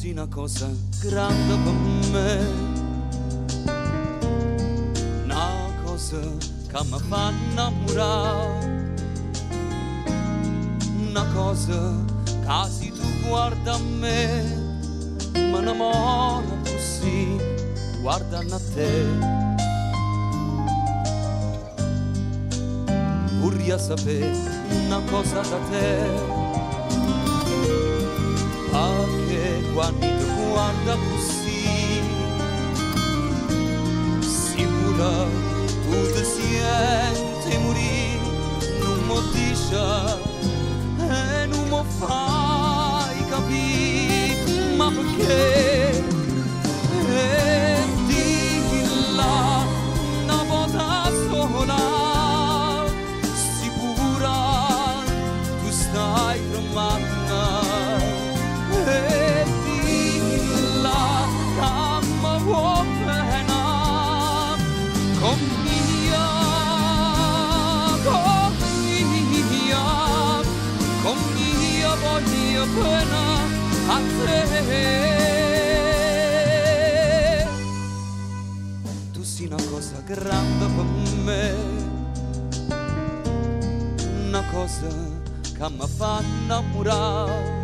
sei una cosa grande per me, una cosa che mi fa innamorare, una cosa che se tu guarda a me mi innamora così, guardando a te. Vorrei sapere una cosa da te, perché quando ti guarda così, sicura tu ti senti morire, non mi dici e non mi fai capire, ma perché? E dilla una volta sola, sicura tu stai fermando, e dilla che mi vuoi bene, con mia, voglio bene a te. Tu sei una cosa grande per me, una cosa che mi fa innamorare,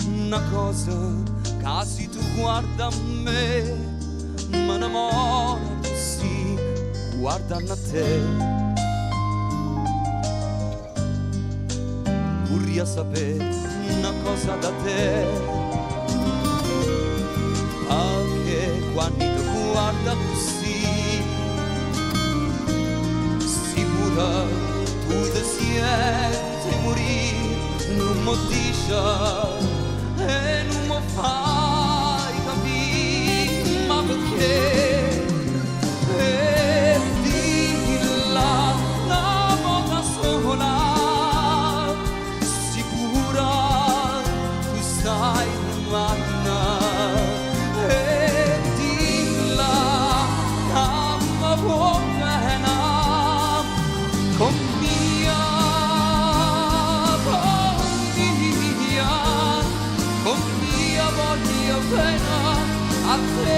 una cosa che se tu guarda a me mi innamora così, guardando a te. Vorrei sapere una cosa da te, perché quando ti guarda così, sicura tu ti senti morire, non mi dici e non mi fai capire, ma perché? E dilla una volta sola, stai manna, e dilla che mi vuoi bene, con mia, voglio bene a te.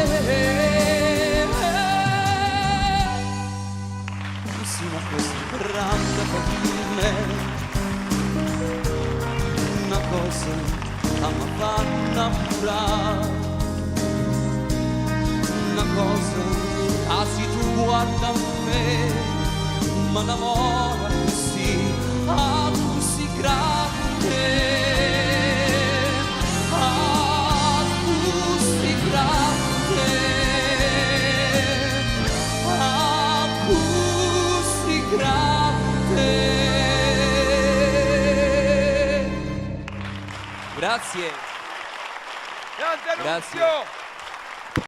Tu sei una cosa grande per me, una cosa che mi fa innamorare, una cosa che se tu guarda a me mi innamora così, così grande, così grande, così grande. Grazie. Grande Grazie. Nunzio!